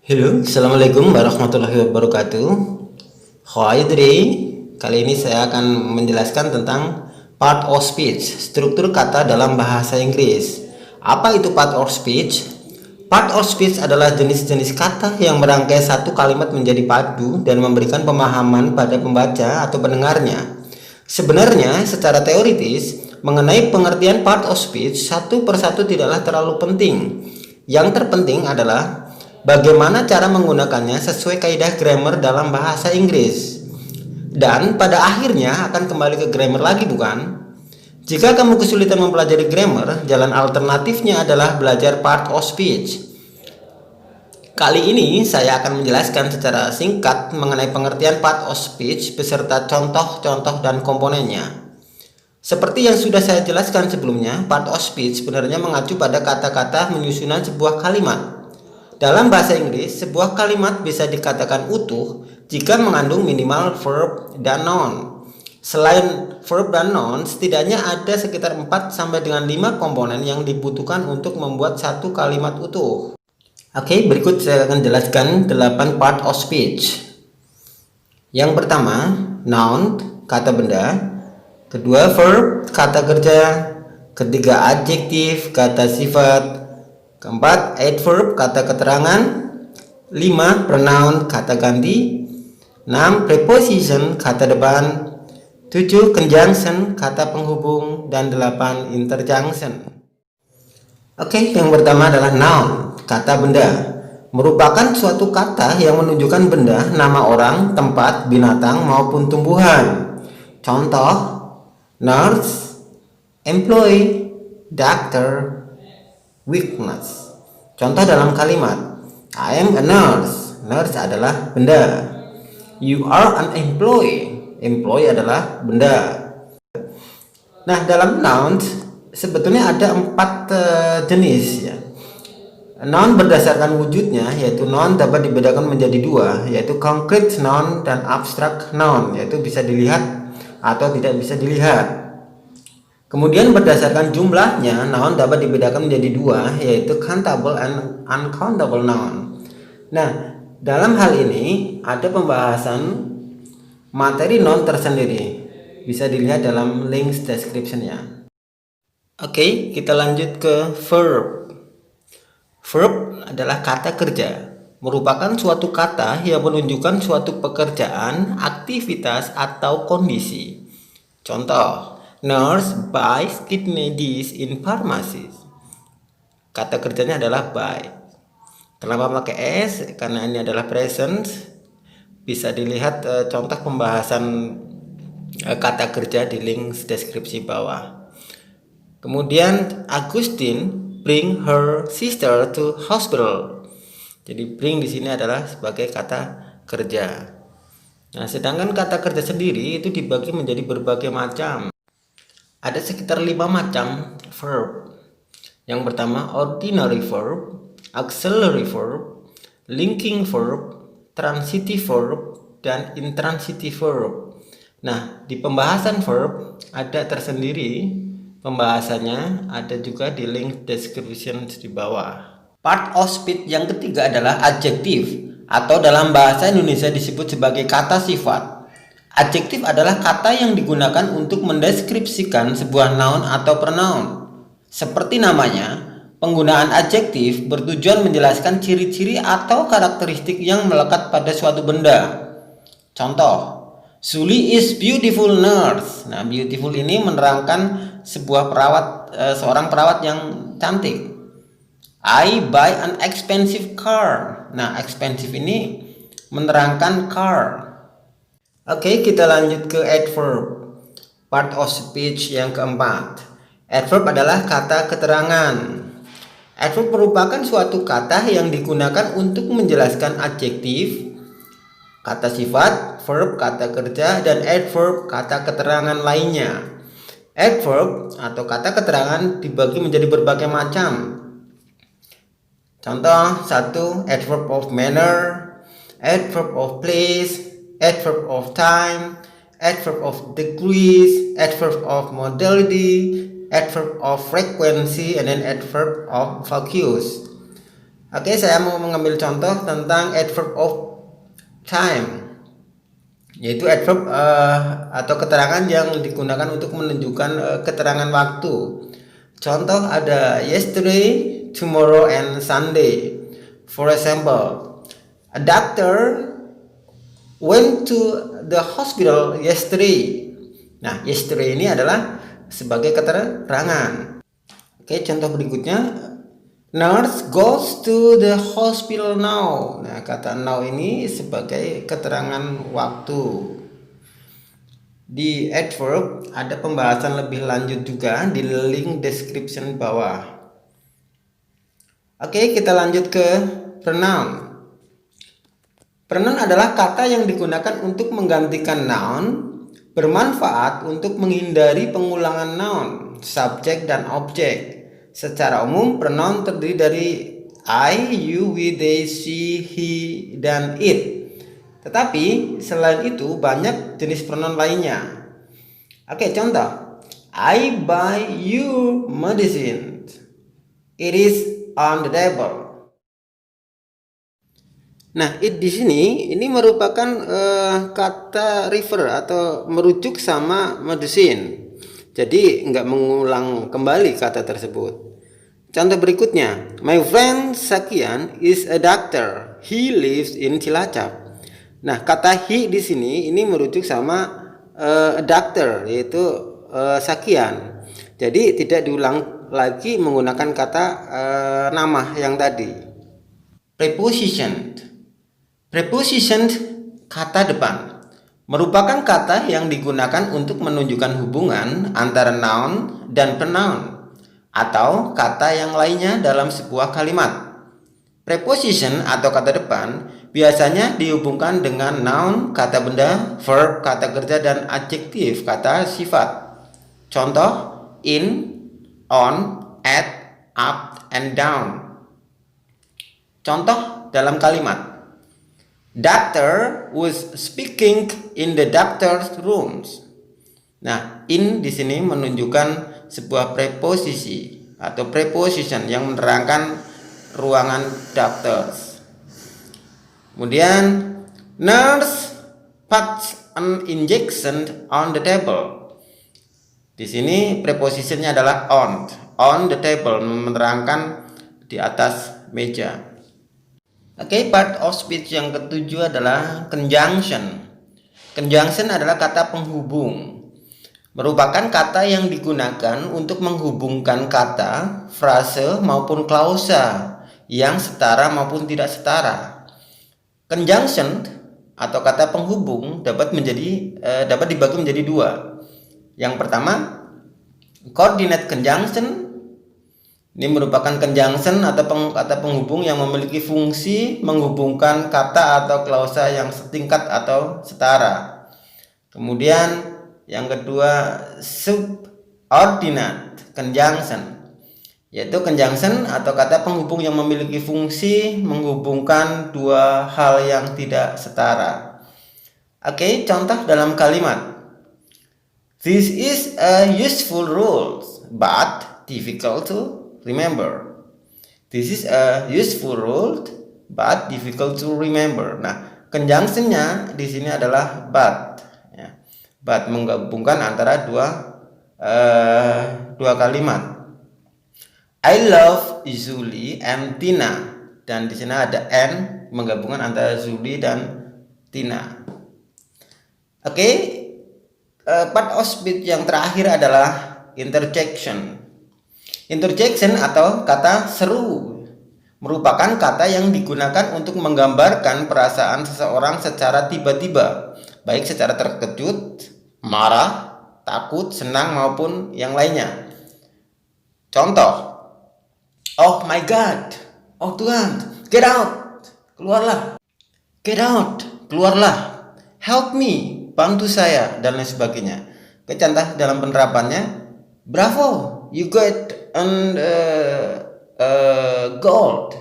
Halo, Assalamualaikum warahmatullahi wabarakatuh. How are you today? Kali ini saya akan menjelaskan tentang part of speech, struktur kata dalam bahasa Inggris. Apa itu part of speech? Part of speech adalah jenis-jenis kata yang merangkai satu kalimat menjadi padu dan memberikan pemahaman pada pembaca atau pendengarnya. Sebenarnya, secara teoritis, mengenai pengertian part of speech, satu persatu tidaklah terlalu penting. Yang terpenting adalah bagaimana cara menggunakannya sesuai kaidah grammar dalam bahasa Inggris. Dan pada akhirnya akan kembali ke grammar lagi, bukan? Jika kamu kesulitan mempelajari grammar, jalan alternatifnya adalah belajar part of speech. Kali ini saya akan menjelaskan secara singkat mengenai pengertian part of speech beserta contoh-contoh dan komponennya. Seperti yang sudah saya jelaskan sebelumnya, part of speech sebenarnya mengacu pada kata-kata menyusunan sebuah kalimat. Dalam bahasa Inggris, sebuah kalimat bisa dikatakan utuh jika mengandung minimal verb dan noun. Selain verb dan noun, setidaknya ada sekitar 4 sampai dengan 5 komponen yang dibutuhkan untuk membuat satu kalimat utuh. Oke, berikut saya akan jelaskan 8 part of speech. Yang pertama, noun, kata benda. Kedua, verb, kata kerja. Ketiga, adjektif, kata sifat. Keempat, adverb, kata keterangan. 5, pronoun, kata ganti. 6, preposition, kata depan. 7, conjunction, kata penghubung. Dan 8, interjunction. Oke, yang pertama adalah noun, kata benda. Merupakan suatu kata yang menunjukkan benda, nama orang, tempat, binatang, maupun tumbuhan. Contoh, nurse, employee, doctor, witness. Contoh dalam kalimat, I am a nurse. Nurse adalah benda. You are an employee. Employee adalah benda. Nah, dalam noun sebetulnya ada 4 jenis ya. Noun berdasarkan wujudnya, yaitu noun dapat dibedakan menjadi 2, yaitu concrete noun dan abstract noun, yaitu bisa dilihat atau tidak bisa dilihat. Kemudian berdasarkan jumlahnya, noun dapat dibedakan menjadi 2, yaitu countable and uncountable noun. Nah, dalam hal ini ada pembahasan materi noun tersendiri. Bisa dilihat dalam links description-nya. Oke, kita lanjut ke verb. Verb adalah kata kerja, merupakan suatu kata yang menunjukkan suatu pekerjaan, aktivitas, atau kondisi. Contoh, nurse buys kidney disease in pharmacy. Kata kerjanya adalah buy. Kenapa pakai s? Karena ini adalah present. Bisa dilihat contoh pembahasan kata kerja di link deskripsi bawah. Kemudian Agustin bring her sister to hospital. Jadi bring di sini adalah sebagai kata kerja. Nah, sedangkan kata kerja sendiri itu dibagi menjadi berbagai macam. Ada sekitar 5 macam verb. Yang pertama, ordinary verb, auxiliary verb, linking verb, transitive verb, dan intransitive verb. Nah, di pembahasan verb ada tersendiri pembahasannya, ada juga di link description di bawah. Part of speech yang ketiga adalah adjektif, atau dalam bahasa Indonesia disebut sebagai kata sifat. Adjektif adalah kata yang digunakan untuk mendeskripsikan sebuah noun atau pronoun. Seperti namanya, penggunaan adjektif bertujuan menjelaskan ciri-ciri atau karakteristik yang melekat pada suatu benda. Contoh, Suli is beautiful nurse. Nah, beautiful ini menerangkan seorang perawat yang cantik. I buy an expensive car. Nah, expensive ini menerangkan car. Oke, kita lanjut ke adverb. Part of speech yang keempat. Adverb adalah kata keterangan. Adverb merupakan suatu kata yang digunakan untuk menjelaskan adjektif, kata sifat, verb, kata kerja, dan adverb, kata keterangan lainnya. Adverb atau kata keterangan dibagi menjadi berbagai macam. Contoh 1, adverb of manner, adverb of place, adverb of time, adverb of degrees, adverb of modality, adverb of frequency, and then adverb of focus. Oke, saya mau mengambil contoh tentang adverb of time, yaitu adverb atau keterangan yang digunakan untuk menunjukkan keterangan waktu. Contoh ada yesterday, tomorrow, and Sunday. For example, a doctor went to the hospital yesterday. Nah, yesterday ini adalah sebagai keterangan. Oke, contoh berikutnya, nurse goes to the hospital now. Nah, kata now ini sebagai keterangan waktu. Di adverb ada pembahasan lebih lanjut juga di link description bawah. Oke, kita lanjut ke pronoun. Pronoun adalah kata yang digunakan untuk menggantikan noun, bermanfaat untuk menghindari pengulangan noun, subjek, dan objek. Secara umum, pronoun terdiri dari I, you, we, they, she, he, dan it. Tetapi selain itu banyak jenis pronoun lainnya. Oke, contoh. I buy you medicine. It is on the table. Nah, it di sini ini merupakan kata refer atau merujuk sama medicine. Jadi nggak mengulang kembali kata tersebut. Contoh berikutnya, my friend Sakian is a doctor. He lives in Cilacap. Nah, kata he di sini ini merujuk sama a doctor, yaitu Sakian. Jadi tidak diulang lagi menggunakan kata nama yang tadi. Preposition. Preposition kata depan merupakan kata yang digunakan untuk menunjukkan hubungan antara noun dan pronoun atau kata yang lainnya dalam sebuah kalimat. Preposition atau kata depan biasanya dihubungkan dengan noun, kata benda, verb, kata kerja, dan adjektif, kata sifat. Contoh, in, on, at, up, and down. Contoh dalam kalimat, doctor was speaking in the doctor's rooms. Nah, in di sini menunjukkan sebuah preposisi atau preposition yang menerangkan ruangan doctors. Kemudian, nurse puts an injection on the table. Di sini preposisinya adalah on the table, menerangkan di atas meja. Oke, part of speech yang ketujuh adalah conjunction. Conjunction adalah kata penghubung. Merupakan kata yang digunakan untuk menghubungkan kata, frase, maupun klausa yang setara maupun tidak setara. Conjunction atau kata penghubung dapat dibagi menjadi dua. Yang pertama, coordinate conjunction. Ini merupakan conjunction atau kata penghubung yang memiliki fungsi menghubungkan kata atau klausa yang setingkat atau setara. Kemudian yang kedua, subordinate conjunction, yaitu conjunction atau kata penghubung yang memiliki fungsi menghubungkan dua hal yang tidak setara. Oke, contoh dalam kalimat, this is a useful rule but difficult to remember. This is a useful rule but difficult to remember. Nah, conjunctionnya di sini adalah but. Ya. But menggabungkan antara dua kalimat. I love Zuli and Tina. Dan di sini ada and menggabungkan antara Zuli dan Tina. Oke, part of speech yang terakhir adalah interjection. Interjection atau kata seru merupakan kata yang digunakan untuk menggambarkan perasaan seseorang secara tiba-tiba, baik secara terkejut, marah, takut, senang, maupun yang lainnya. Contoh, oh my God, oh Tuhan, get out, keluarlah, get out, keluarlah, help me, bantu saya, dan lain sebagainya. Contoh dalam penerapannya, bravo, you got an gold.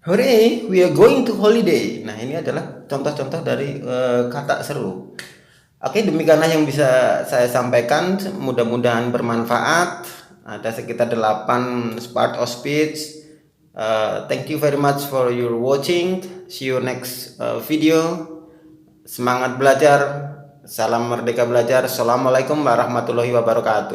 Hooray, we are going to holiday. Nah, ini adalah contoh-contoh dari kata seru. Oke, demikianlah yang bisa saya sampaikan. Mudah-mudahan bermanfaat. Ada sekitar 8 part of speech. Thank you very much for your watching. See you next video. Semangat belajar. Salam merdeka belajar. Assalamualaikum warahmatullahi wabarakatuh.